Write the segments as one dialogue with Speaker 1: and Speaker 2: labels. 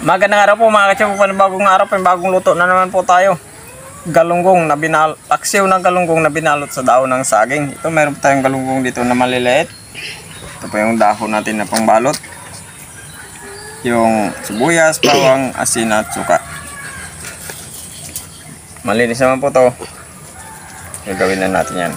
Speaker 1: Magandang araw po mga katsibog, panibagong araw, panibagong luto na naman po tayo. Galunggong na binalot, paksiw na galunggong na binalot sa daon ng saging. Ito meron po tayong galunggong dito na maliliit. Ito po yung dahon natin na pangbalot. Yung sibuyas, bawang, asin at suka. Malinis naman po to. Gagawin na natin yan.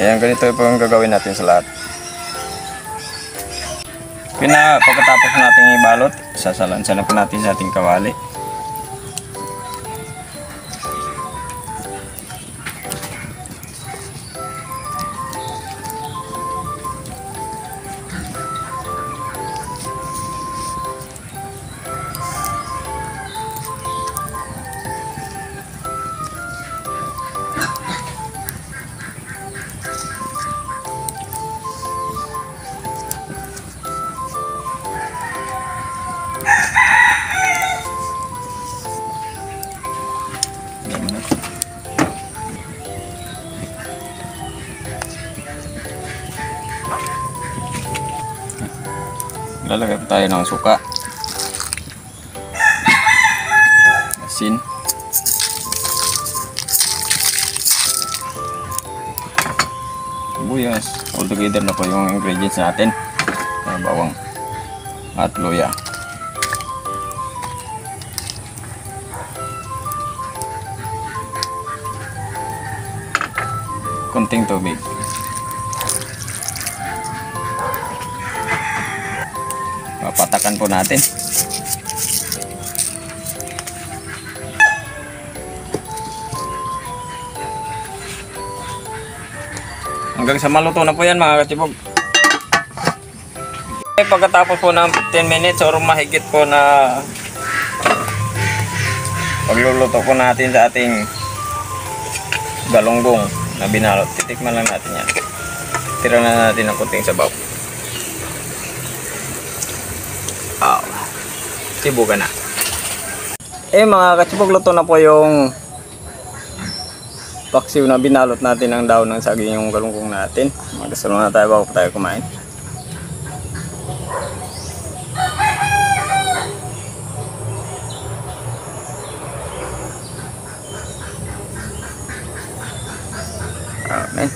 Speaker 1: Ayan, ganito po yung gagawin natin sa lahat. Pagkatapos natin ibalot, sasalansan na po natin sa ating kawali. Lalagay po tayo ng suka, asin, sibuyas. All together na po yung ingredients natin. Bawang at luya. Konting tubig. Papatakan po natin. Hanggang sa maluto na po yan mga katibog. Pagkatapos po ng 10 minutes or mahigit po na pagluluto po natin sa ating galunggong na binalot, titikman lang natin yan. Tira na natin ng kunting sabaw. Sibugan na. Mga katsibog, luto na po yung paksiw na binalot natin ng daon ng saging yung galunggong natin. Magkasalo na tayo bago tayo kumain. Amen.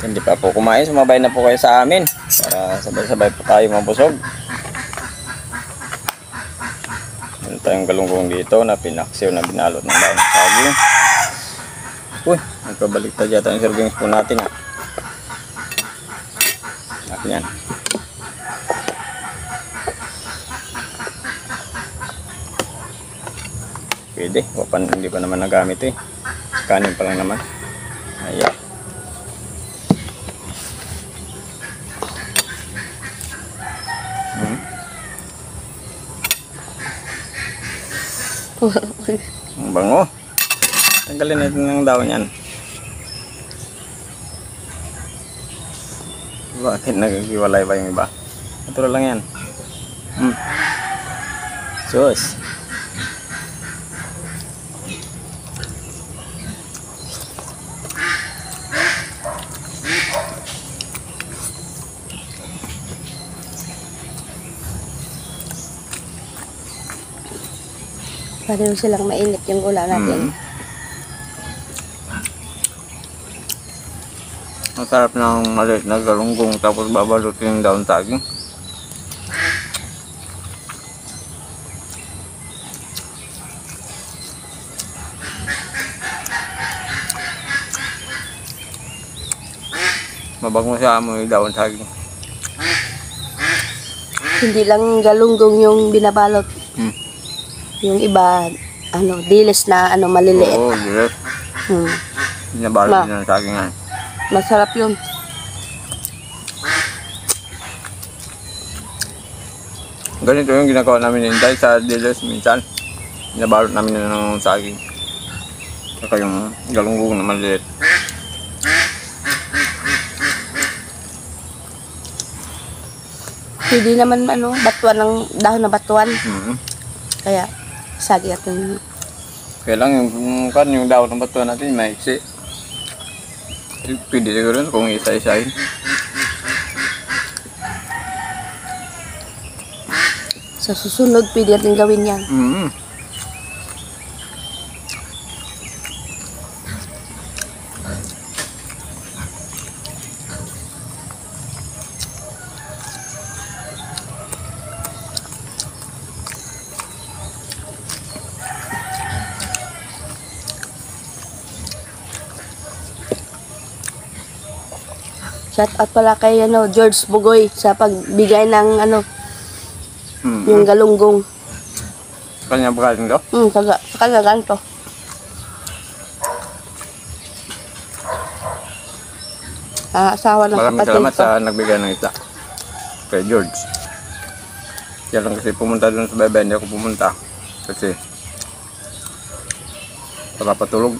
Speaker 1: Hindi pa po kumain, sumabay na po kayo sa amin para sabay-sabay po tayo mabusog. Meron tayong galunggong dito na pinaksiw na binalot ng daon ng saging. Uy, nagpabaliktad yata yung servings po natin. Akin yan. Pwede, hindi pa naman nagamit eh. Kanin pa lang naman. Ayan. Ang bango. Tanggalin natin ng daon yan. Bakit naghiwalay ba yung iba? Natural lang yan. Sus.
Speaker 2: Pareho silang mainit yung gula natin.
Speaker 1: Masarap ng maliit na galunggong tapos babalutin yung daon saging. Mabango siya amoy daon saging.
Speaker 2: Hindi lang galunggong yung binabalot. Yung iba, dilis na maliliit.
Speaker 1: Oo, dilis. Binabalot din ng saging yan.
Speaker 2: Masarap yun.
Speaker 1: Ganito yung ginagawa namin Inday sa dilis minsan. Binabalot namin ng saging. Saka yung galunggong na maliit.
Speaker 2: Pwede naman ano, batuan ng dahon na batuan. Kaya, sagi natin.
Speaker 1: Kaya lang yung daon ng batuan natin, maiksi. Pwede siguro rin kung isa-isahin.
Speaker 2: Sa susunod, pwede natin gawin yan. Shout out pala kay ano, George Bugoy sa pagbigay ng ano, yung galunggong.
Speaker 1: Kanya ba galing daw?
Speaker 2: Sa kanya ganito. Asawa ng
Speaker 1: Maraming
Speaker 2: kapatid
Speaker 1: salamat
Speaker 2: ko.
Speaker 1: sa nagbigay ng isda. Kay George. Kaya lang kasi pumunta doon sa bebe, hindi ako pumunta. Kasi wala patulog.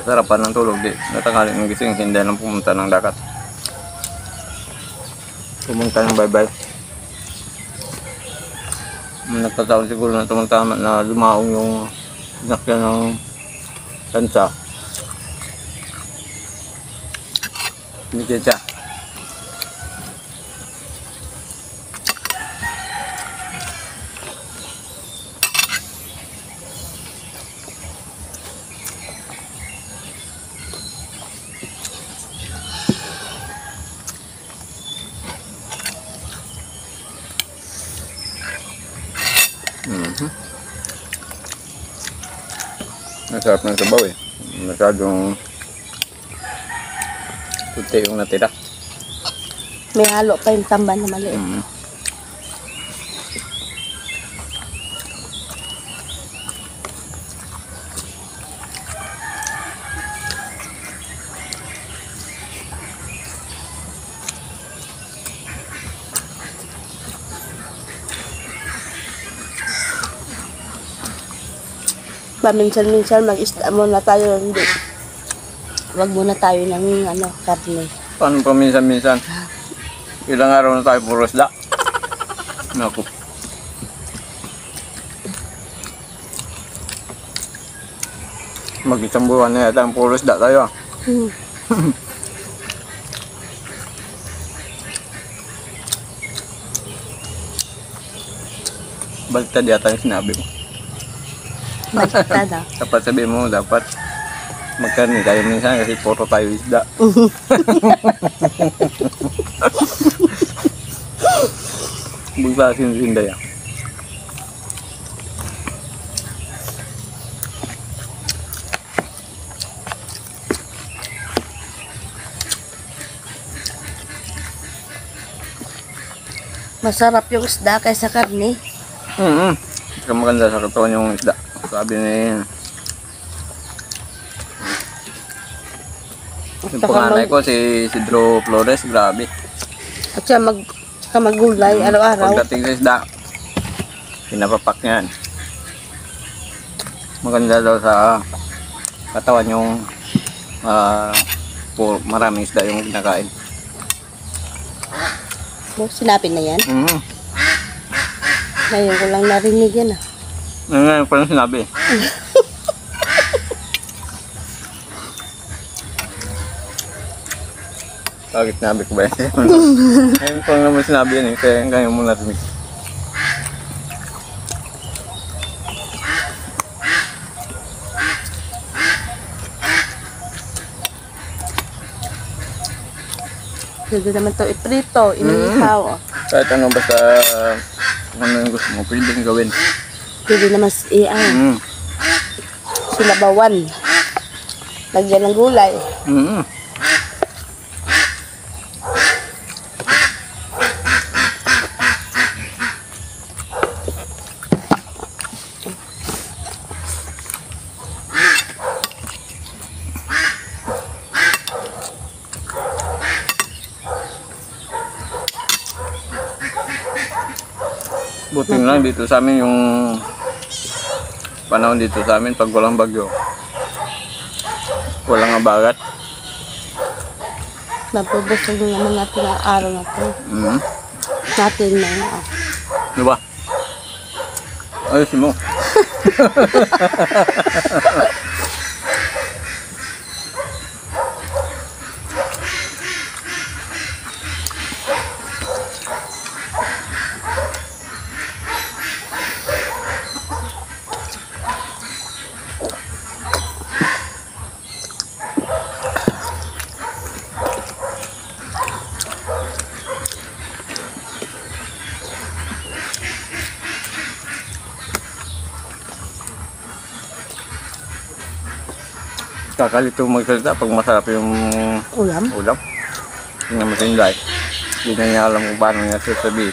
Speaker 1: Sarapan ng tulog di. Natanghali ng gising, hindi lang pumunta ng dagat. Pumunta ng bye-bye. Nagkataon siguro na tumutama na lumaong yung sinakyan ng tansa. Hindi siya. Masarap ng sabaw eh. Masyadong puti yung natira.
Speaker 2: May halo pa yung tamban na maliit. Paminsan-minsan mag-isda muna tayo, hindi. Wag muna tayo ng ano, karne.
Speaker 1: Paano pa minsan-minsan? Ilang araw na tayo puro isda. Naku. Mag-isang buwan na yata ang puro isda tayo. Baliktad yata yung sinabi mo.
Speaker 2: Baliktad ah.
Speaker 1: Dapat sabihin mo, dapat magkarni tayo minsan kasi puro tayo isda. Buglasin sinda yan.
Speaker 2: Masarap yung isda kaysa karne.
Speaker 1: Ikaw maganda sa katawan yung isda. Sabi ni yung panganay ko si Isidro Flores, grabe.
Speaker 2: At siya magulay araw-araw.
Speaker 1: Pagdating sa isda, pinapapak niyan. Maganda daw sa katawan yung maraming isda yung kinakain.
Speaker 2: Sinabi na yan. Ngayon ko lang narinig yan ah.
Speaker 1: Ngayon ko lang sinabi. Bakit sinabi ko ba yan? Ngayon ko lang naman sinabi yan eh, kaya ngayon mo narinig.
Speaker 2: Pwede naman ito iprito, inihaw.
Speaker 1: Kahit ano basta ano yung gusto mo, pwedeng gawin.
Speaker 2: Pwede naman sinabawan. Lagyan ng gulay.
Speaker 1: Buti lang dito sa amin yung panahon dito sa amin pag walang bagyo. Walang abagat.
Speaker 2: Mapubusog naman natin ang araw na to.
Speaker 1: Mm.
Speaker 2: Natin na
Speaker 1: Ano ba? Ayos mo. Kakalito magsalita pag masarap yung
Speaker 2: ulam.
Speaker 1: ulam. Hindi naman sinday. Hindi na niya alam kung paano niya sasabihin.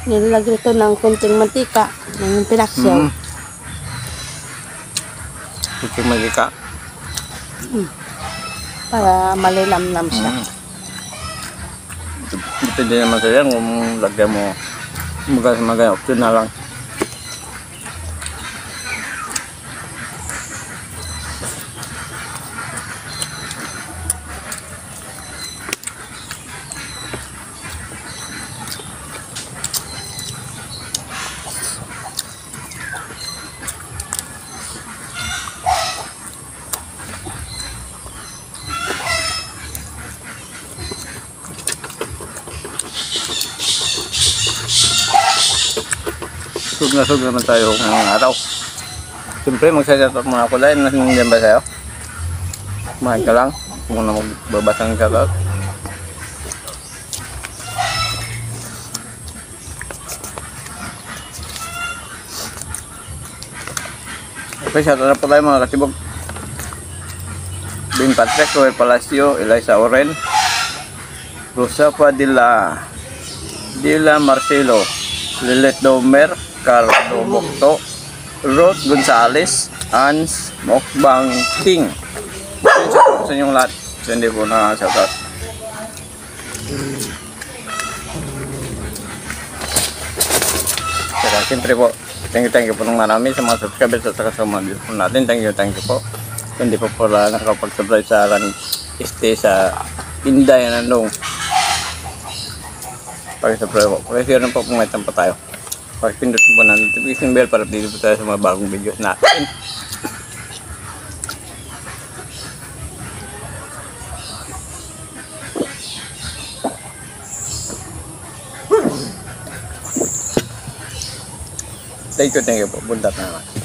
Speaker 2: Nilalagay ito ng kunting mantika. Ng pinaksyaw.
Speaker 1: Ito magika.
Speaker 2: Para malinamnam siya.
Speaker 1: Depende naman sa yan kung lagyan mo maganda option na lang. Sug naman tayo ngayong araw. Siyempre magsasatot muna ako dahil nandiyan ba sa'yo? Kumain ka lang kung na magbabasa ng shoutout. Okay, shoutout na po tayo mga katibog. Ben Patrick, Roel Palacio, Eliza Oren, Rosa Padilla, Dila Marcelo, Lilet Domer, Carlo Bocto, Ruth Gonzales, Ans Mokbang King. Shoutout sa inyong lahat. So hindi po na shoutout. Saka siyempre po, thank you po ng marami sa mga subscribers at saka sa mga views po natin. Thank you po. So, hindi po pala nakapag-subscribe sa stay sa Inday Nandong. Pag-subscribe po. Pag-share na po kung may tampa tayo. Pag-pindot po na notification bell para dito po tayo sa mga bagong videos natin. Thank you po. Buntat na naman.